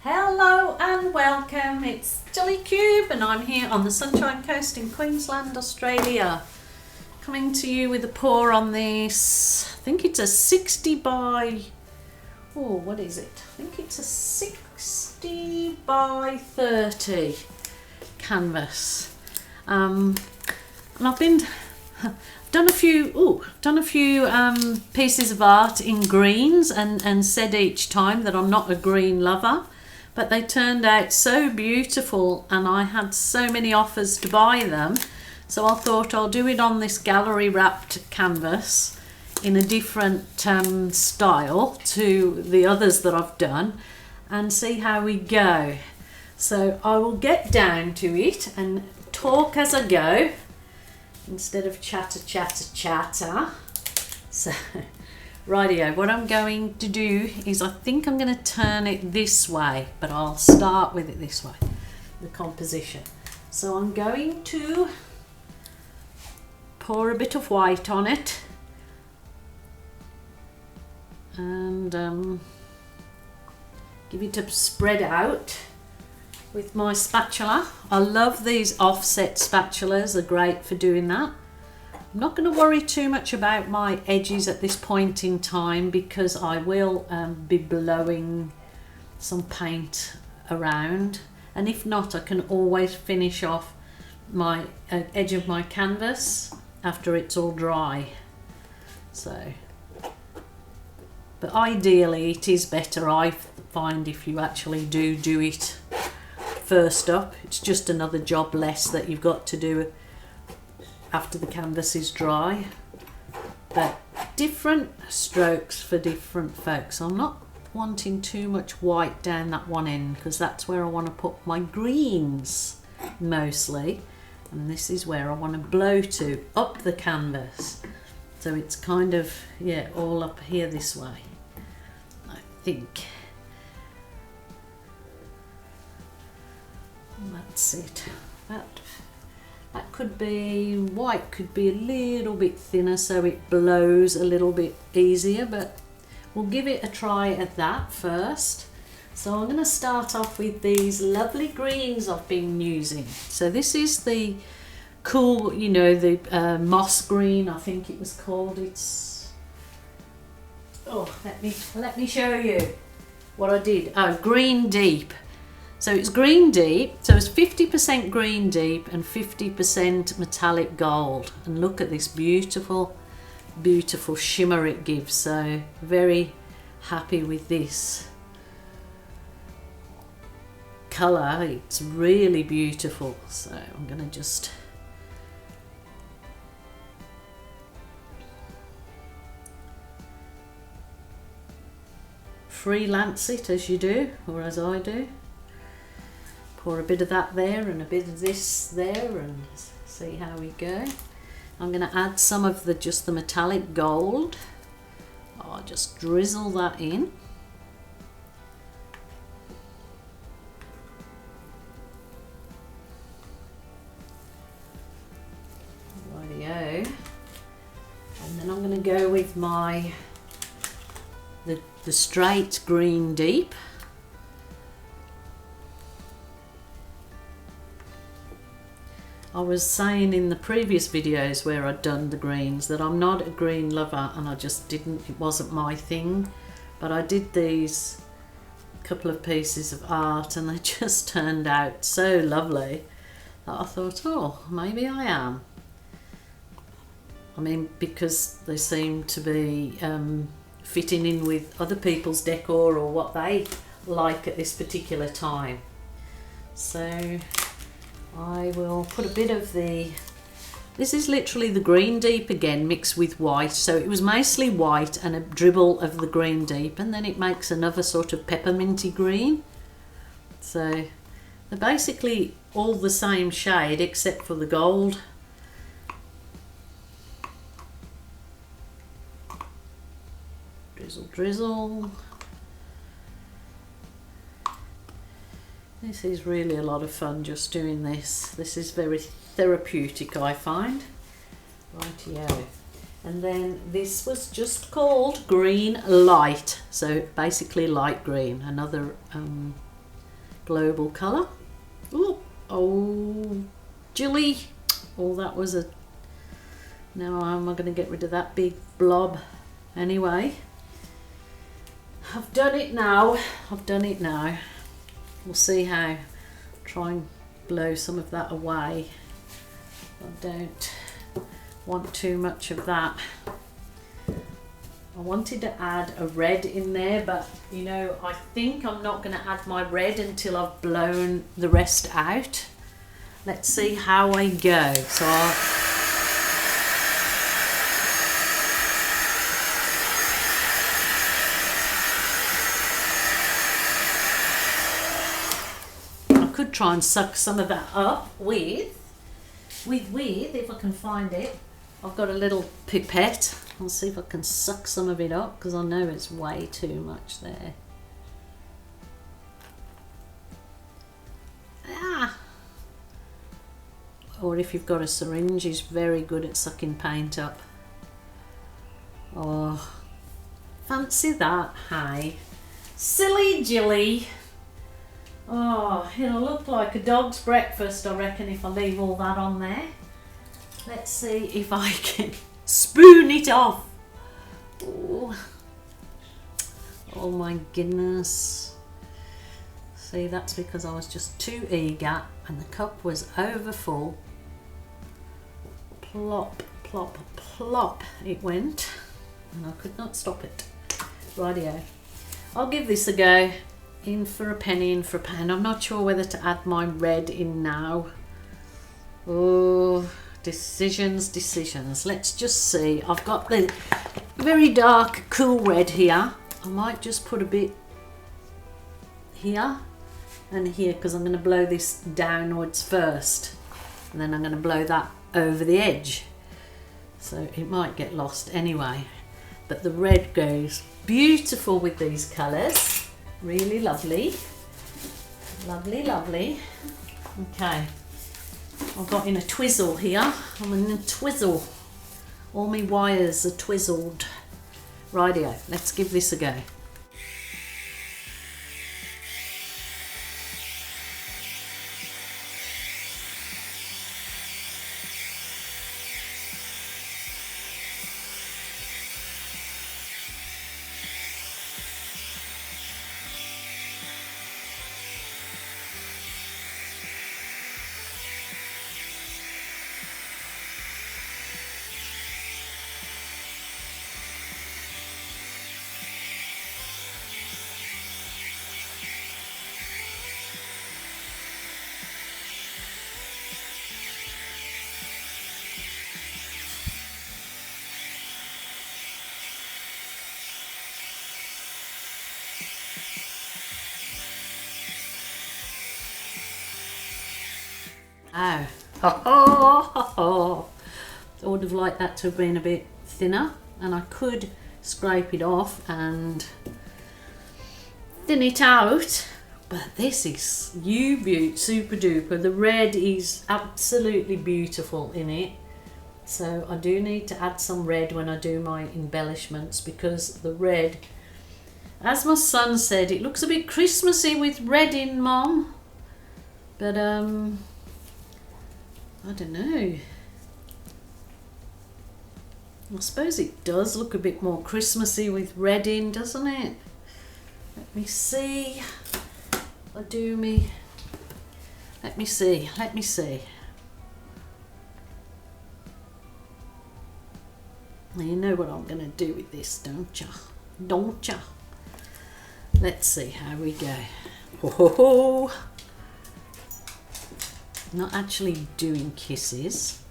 Hello and welcome, it's Jolly Cube and I'm here on the Sunshine Coast in Queensland, Australia. Coming to you with a pour on this, I think it's a 60 by, what is it? I think it's a 60 by 30 canvas. And I've done a few pieces of art in greens and said each time that I'm not a green lover, but they turned out so beautiful and I had so many offers to buy them, so I thought I'll do it on this gallery wrapped canvas in a different style to the others that I've done and see how we go. So I will get down to it and talk as I go instead of chatter. So rightio, what I'm going to do is I think I'm going to turn it this way, but I'll start with it this way, the composition. So I'm going to pour a bit of white on it and give it a spread out with my spatula. I love these offset spatulas, they're great for doing that. I'm not going to worry too much about my edges at this point in time because I will be blowing some paint around, and if not I can always finish off my edge of my canvas after it's all dry. So, but ideally it is better, I find, if you actually do it first up. It's just another job less that you've got to do after the canvas is dry, but different strokes for different folks. I'm not wanting too much white down that one end because that's where I want to put my greens mostly, and this is where I want to blow to up the canvas, so it's kind of all up here this way, I think. That's it. That could be, white could be a little bit thinner so it blows a little bit easier, but we'll give it a try at that first. So I'm going to start off with these lovely greens I've been using. So this is the cool, the moss green, I think it was called. It's, let me show you what I did. Green deep. So it's green deep, so it's 50% green deep and 50% metallic gold. And look at this beautiful, beautiful shimmer it gives. So very happy with this colour. It's really beautiful. So I'm going to just freelance it as you do, or as I do. Pour a bit of that there and a bit of this there and see how we go. I'm going to add some of just the metallic gold. I'll just drizzle that in. Rightio. And then I'm going to go with the straight green deep. I was saying in the previous videos where I'd done the greens that I'm not a green lover and I just it wasn't my thing, but I did these couple of pieces of art and they just turned out so lovely that I thought, maybe I am. I mean, because they seem to be fitting in with other people's decor or what they like at this particular time. So I will put a bit of this is literally the green deep again mixed with white, so it was mostly white and a dribble of the green deep, and then it makes another sort of pepperminty green. So they're basically all the same shade except for the gold. Drizzle, drizzle. This is really a lot of fun just doing this. This is very therapeutic, I find. Rightio. And then this was just called Green Light. So basically light green, another global colour. Ooh, oh, Jilly. Oh, that was a... Now how am I going to get rid of that big blob? Anyway, I've done it now. I've done it now. We'll see how. Try and blow some of that away. I don't want too much of that. I wanted to add a red in there, but you know, I think I'm not going to add my red until I've blown the rest out. Let's see how I go. So I could try and suck some of that up with, if I can find it. I've got a little pipette. I'll see if I can suck some of it up, because I know it's way too much there. Ah! Or if you've got a syringe, it's very good at sucking paint up. Oh, fancy that, hey? Silly Jilly! Oh, it'll look like a dog's breakfast, I reckon, if I leave all that on there. Let's see if I can spoon it off. Oh, oh my goodness. See, that's because I was just too eager and the cup was over full. Plop, plop, plop it went, and I could not stop it. Rightio. I'll give this a go. In for a penny, in for a pound. I'm not sure whether to add my red in now. Oh, decisions, decisions. Let's just see. I've got the very dark cool red here. I might just put a bit here and here, because I'm going to blow this downwards first, and then I'm going to blow that over the edge, so it might get lost anyway. But the red goes beautiful with these colours. Really lovely. Lovely, lovely. Okay. I've got in a twizzle here. I'm in a twizzle. All my wires are twizzled. Rightio, let's give this a go. Oh, I would have liked that to have been a bit thinner, and I could scrape it off and thin it out, but this is super duper. The red is absolutely beautiful in it, so I do need to add some red when I do my embellishments, because the red, as my son said, it looks a bit Christmassy with red in, Mom. But I don't know. I suppose it does look a bit more Christmassy with red in, doesn't it? Let me see. I do me. Let me see. Let me see. Now you know what I'm going to do with this, don't ya? Don't ya? Let's see how we go. Ho ho ho! Not actually doing kisses,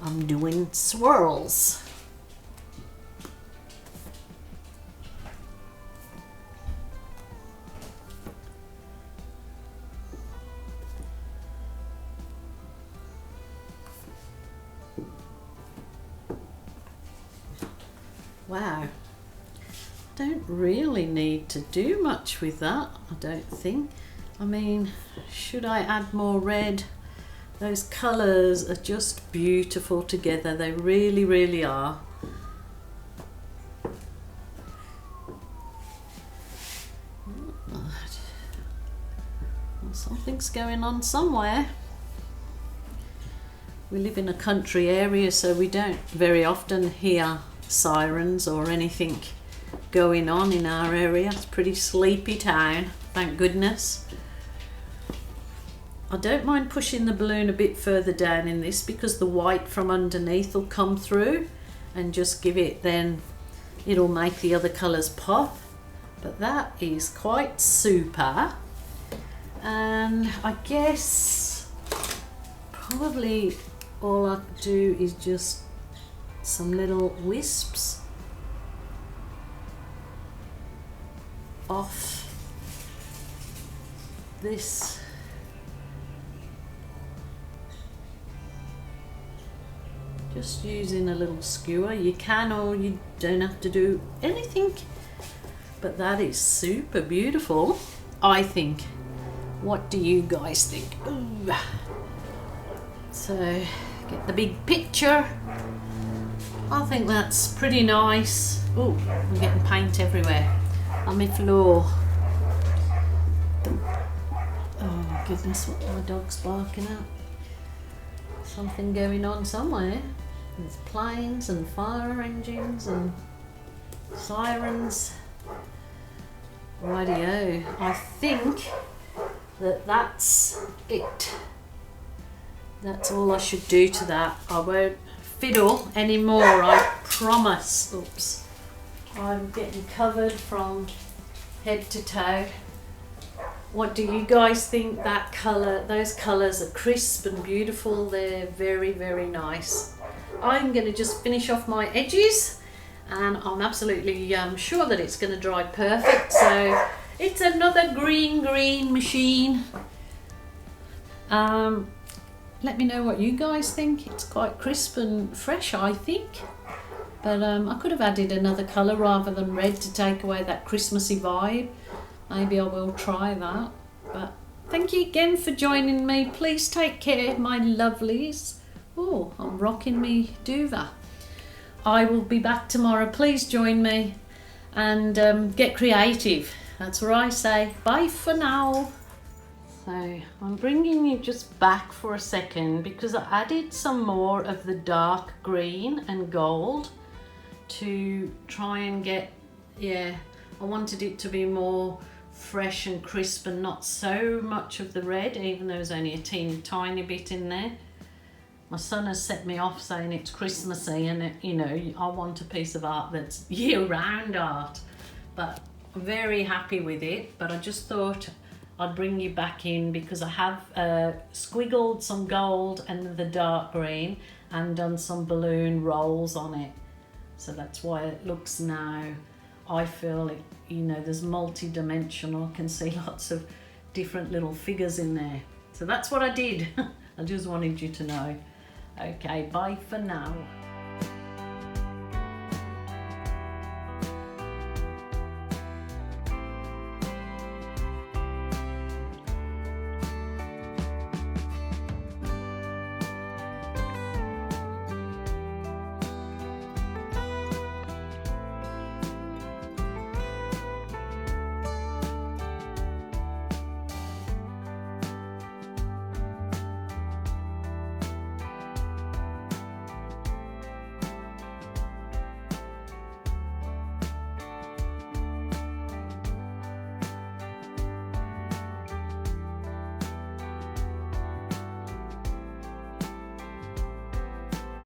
I'm doing swirls. Wow, don't really need to do much with that, I don't think. I mean, should I add more red? Those colours are just beautiful together. They really, really are. I'll Something's going on somewhere. We live in a country area, so we don't very often hear sirens or anything going on in our area. It's a pretty sleepy town, thank goodness. I don't mind pushing the balloon a bit further down in this because the white from underneath will come through and just give it, then it'll make the other colours pop. But that is quite super. And I guess probably all I could do is just some little wisps off this just using a little skewer. You can, or you don't have to do anything, but that is super beautiful, I think. What do you guys think? Ooh. So get the big picture. I think that's pretty nice. Oh, I'm getting paint everywhere on my floor. Oh my goodness, what my dog's barking at. Something going on somewhere. There's planes and fire engines and sirens. Rightio, I think that's it. That's all I should do to that. I won't fiddle anymore, I promise. Oops. I'm getting covered from head to toe. What do you guys think? That colour, those colours are crisp and beautiful. They're very, very nice. I'm going to just finish off my edges, and I'm absolutely sure that it's going to dry perfect. So it's another green machine. Let me know what you guys think. It's quite crisp and fresh, I think. But I could have added another colour rather than red to take away that Christmassy vibe. Maybe I will try that. But thank you again for joining me. Please take care, my lovelies. Oh, I'm rocking me duvet. I will be back tomorrow. Please join me and get creative. That's what I say. Bye for now. So I'm bringing you just back for a second because I added some more of the dark green and gold to try and get, I wanted it to be more fresh and crisp and not so much of the red, even though there's only a teeny tiny bit in there. My son has set me off saying it's Christmassy, and you know, I want a piece of art that's year-round art. But I'm very happy with it, but I just thought I'd bring you back in because I have squiggled some gold and the dark green and done some balloon rolls on it. So that's why it looks now, I feel it, you know, there's multi-dimensional. I can see lots of different little figures in there. So that's what I did. I just wanted you to know. Okay, bye for now.